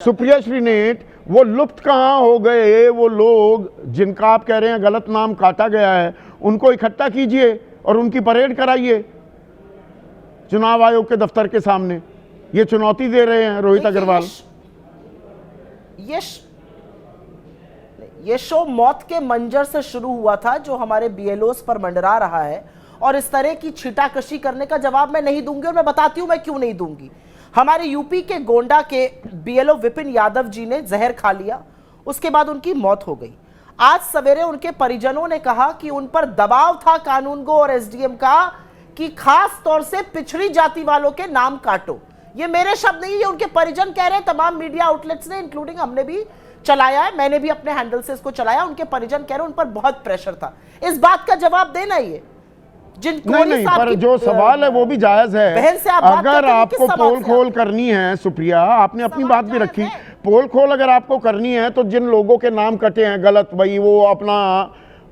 सुप्रिया श्रीनेट, वो लुप्त कहाँ हो गए वो लोग जिनका आप कह रहे हैं गलत नाम काटा गया है, उनको इकट्ठा कीजिए और उनकी परेड कराइए चुनाव आयोग के दफ्तर के सामने। ये चुनौती दे रहे हैं रोहित अग्रवाल। ये शो मौत के मंजर से शुरू हुआ था जो हमारे बीएलओस पर मंडरा रहा है, और इस तरह की छीटाकशी करने का जवाब मैं नहीं दूंगी, और मैं बताती हूं मैं क्यों नहीं दूंगी। हमारे यूपी के गोंडा के बीएलओ विपिन यादव जी ने जहर खा लिया, उसके बाद उनकी मौत हो गई। आज सवेरे उनके परिजनों ने कहा कि उन पर दबाव था कानून गो और एसडीएम का कि खास तौर से पिछड़ी जाति वालों के नाम काटो। ये मेरे शब्द नहीं, ये उनके परिजन कह रहे हैं। तमाम मीडिया आउटलेट्स ने, इंक्लूडिंग हमने भी चलाया है, मैंने भी अपने हैंडल से इसको चलाया। उनके परिजन कह रहे हैं उन पर बहुत प्रेशर था। इस बात का जवाब देना ही है। नहीं, पर जो सवाल है वो भी जायज है। अगर आपको पोल खोल करनी है, सुप्रिया आपने अपनी बात भी रखी, पोल खोल अगर आपको करनी है तो जिन लोगों के नाम कटे हैं गलत, भाई वो अपना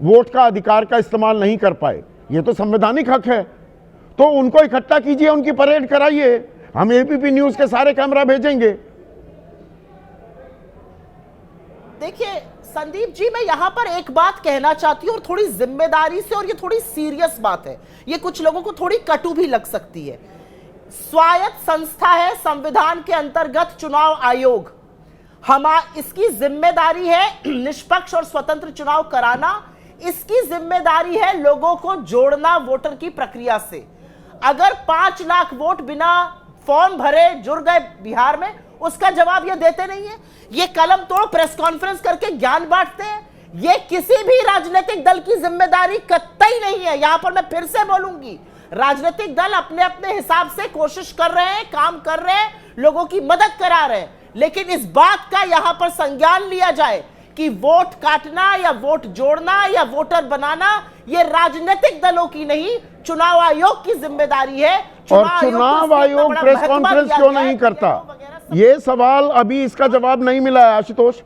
वोट का अधिकार का इस्तेमाल नहीं कर पाए, ये तो संवैधानिक हक है, तो उनको इकट्ठा कीजिए, उनकी परेड कराइए। हम एबीपी न्यूज के सारे कैमरा भेजेंगे। देखिए संदीप जी, मैं यहां पर एक बात कहना चाहती हूं, और थोड़ी जिम्मेदारी से, और ये थोड़ी सीरियस बात है, ये कुछ लोगों को थोड़ी कटु भी लग सकती है। स्वायत्त संस्था है संविधान के अंतर्गत चुनाव आयोग, इसकी जिम्मेदारी है निष्पक्ष और स्वतंत्र चुनाव कराना। इसकी जिम्मेदारी है लोगों को जोड़ना वोटर की प्रक्रिया से। अगर 5 लाख वोट बिना फॉर्म भरे जुड़ गए बिहार में, उसका जवाब ये देते नहीं है। ये कलम तोड़ प्रेस कॉन्फ्रेंस करके ज्ञान बांटते हैं। ये किसी भी राजनीतिक दल की जिम्मेदारी कतई नहीं है। यहां पर मैं फिर से बोलूंगी, राजनीतिक दल अपने अपने हिसाब से कोशिश कर रहे हैं, काम कर रहे हैं, लोगों की मदद करा रहे हैं, लेकिन इस बात का यहां पर संज्ञान लिया जाए कि वोट काटना या वोट जोड़ना या वोटर बनाना ये राजनीतिक दलों की नहीं, चुनाव आयोग की जिम्मेदारी है। और चुनाव आयोग प्रेस कॉन्फ्रेंस क्यों नहीं करता, ये सवाल अभी इसका जवाब नहीं मिला है आशुतोष।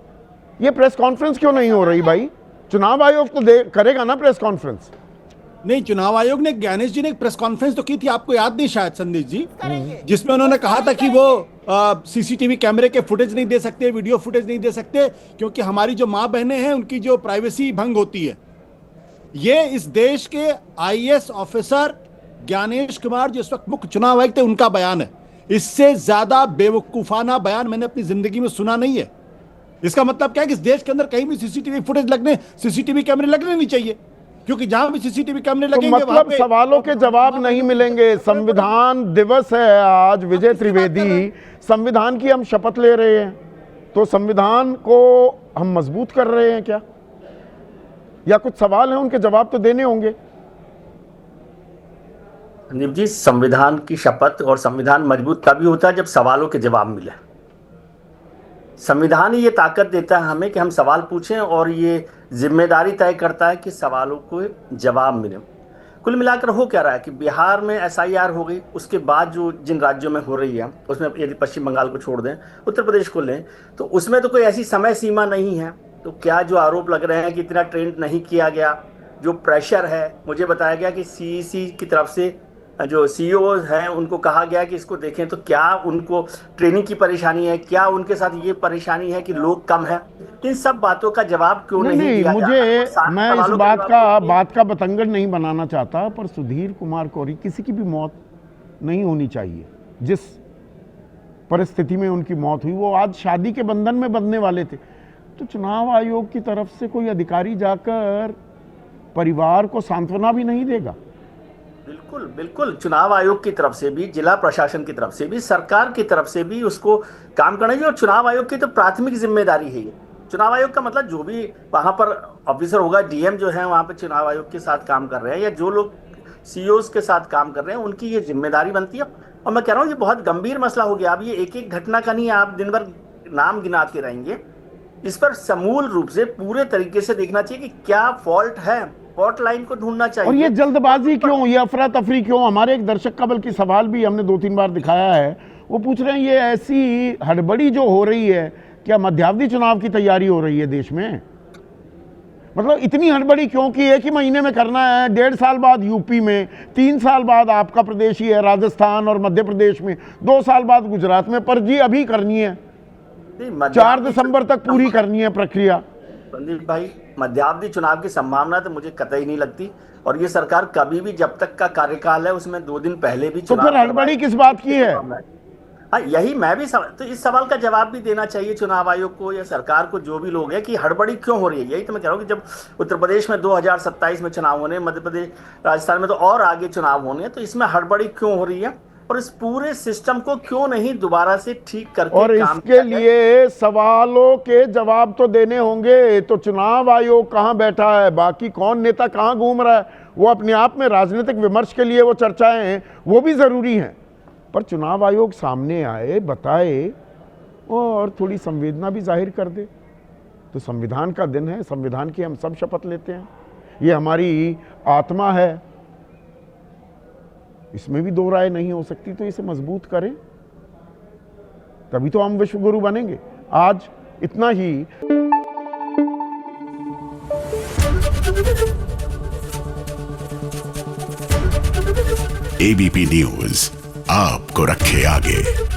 ये प्रेस कॉन्फ्रेंस क्यों नहीं हो रही भाई? चुनाव आयोग तो करेगा ना प्रेस कॉन्फ्रेंस। नहीं, चुनाव आयोग ने, ज्ञानेश जी ने एक प्रेस कॉन्फ्रेंस तो की थी, आपको याद नहीं शायद संदीप जी, जिसमें उन्होंने कहा था कि वो सीसीटीवी कैमरे के फुटेज नहीं दे सकते, वीडियो फुटेज नहीं दे सकते, क्योंकि हमारी जो माँ बहनें हैं उनकी जो प्राइवेसी भंग होती है। ये इस देश के आईएएस ऑफिसर ज्ञानेश कुमार जो इस वक्त मुख्य चुनाव आयुक्त थे, उनका बयान है। इससे ज्यादा बेवकूफाना बयान मैंने अपनी जिंदगी में सुना नहीं है। इसका मतलब क्या है कि इस देश के अंदर कहीं भी सीसीटीवी फुटेज लगने, सीसीटीवी कैमरे लगने नहीं चाहिए, क्योंकि जहां भी सीसीटीवी कैमरे लगेंगे तो मतलब सवालों के जवाब नहीं मिलेंगे। संविधान दिवस है आज, विजय त्रिवेदी, संविधान की हम शपथ ले रहे हैं, तो संविधान को हम मजबूत कर रहे हैं क्या, या कुछ सवाल हैं उनके जवाब तो देने होंगे। संदीप जी, संविधान की शपथ और संविधान मजबूत तभी होता है जब सवालों के जवाब मिले। संविधान ही ये ताकत देता है हमें कि हम सवाल पूछें, और ये जिम्मेदारी तय करता है कि सवालों को जवाब मिले। कुल मिलाकर हो क्या रहा है कि बिहार में एसआईआर हो गई, उसके बाद जो जिन राज्यों में हो रही है उसमें यदि पश्चिम बंगाल को छोड़ दें, उत्तर प्रदेश को लें, तो उसमें तो कोई ऐसी समय सीमा नहीं है। तो क्या जो आरोप लग रहे हैं कि इतना ट्रेंड नहीं किया गया, जो प्रेशर है, मुझे बताया गया कि सीईसी की तरफ से जो सीईओ हैं उनको कहा गया कि इसको देखें, तो क्या उनको ट्रेनिंग की परेशानी है, क्या उनके साथ ये परेशानी है कि लोग कम है? इन सब बातों का जवाब क्यों नहीं दिया मुझे मैं इस बात का बतंगड़ नहीं बनाना चाहता, पर सुधीर कुमार कोरी, किसी की भी मौत नहीं होनी चाहिए। जिस परिस्थिति में उनकी मौत हुई, वो आज शादी के बंधन में बंधने वाले थे, तो चुनाव आयोग की तरफ से कोई अधिकारी जाकर परिवार को सांत्वना भी नहीं देगा? बिल्कुल बिल्कुल, चुनाव आयोग की तरफ से भी, जिला प्रशासन की तरफ से भी, सरकार की तरफ से भी उसको काम करना चाहिए। और चुनाव आयोग की तो प्राथमिक जिम्मेदारी है ये। चुनाव आयोग का मतलब जो भी वहां पर ऑफिसर होगा, डीएम जो है वहां पर चुनाव आयोग के साथ काम कर रहे हैं, या जो लोग सीईओज के साथ काम कर रहे हैं, उनकी ये जिम्मेदारी बनती है। और मैं कह रहा हूँ ये बहुत गंभीर मसला हो गया। अब ये एक एक घटना का नहीं, आप दिन भर नाम गिनाते रहेंगे। इस पर समूल रूप से पूरे तरीके से देखना चाहिए कि क्या फॉल्ट है, फॉल्ट लाइन को ढूंढना चाहिए। और ये जल्दबाजी क्यों, ये अफरा तफरी क्यों? हमारे एक दर्शक का बल्कि सवाल भी हमने 2-3 बार दिखाया है, वो पूछ रहे हैं ये ऐसी हड़बड़ी जो हो रही है, क्या मध्यावधि चुनाव की तैयारी हो रही है देश में? मतलब इतनी हड़बड़ी क्यों कि एक ही महीने में करना है? 1.5 साल बाद यूपी में, 3 साल बाद आपका प्रदेश ही है राजस्थान और मध्य प्रदेश में, 2 साल बाद गुजरात में, पर जी अभी करनी है। 4 दिसंबर तक पूरी करनी है प्रक्रिया। संदीप भाई, मध्यावधि चुनाव की संभावना तो मुझे कतई नहीं लगती, और ये सरकार कभी भी, जब तक का कार्यकाल है उसमें 2 दिन पहले भी तो फिर हड़बड़ी किस बात की है? हाँ, यही मैं भी तो इस सवाल का जवाब भी देना चाहिए चुनाव आयोग को या सरकार को, जो भी लोग हैं, कि हड़बड़ी क्यों हो रही है। यही तो मैं कह रहा हूँ कि जब उत्तर प्रदेश में 2027 में चुनाव होने, मध्य प्रदेश, राजस्थान में तो और आगे चुनाव होने, तो इसमें हड़बड़ी क्यों हो रही है, और इस पूरे सिस्टम को क्यों नहीं दोबारा से ठीक करके और इसके लिए सवालों के जवाब तो देने होंगे। तो चुनाव आयोग कहां बैठा है, बाकी कौन नेता कहां घूम रहा है, वो अपने आप में राजनीतिक विमर्श के लिए वो चर्चाएं हैं, वो भी जरूरी हैं, पर चुनाव आयोग सामने आए, बताए और थोड़ी संवेदना भी जाहिर कर दे। तो संविधान का दिन है, संविधान की हम सब शपथ लेते हैं, ये हमारी आत्मा है, इसमें भी दो राय नहीं हो सकती। तो इसे मजबूत करें, तभी तो हम विश्वगुरु बनेंगे। आज इतना ही। एबीपी न्यूज आपको रखे आगे।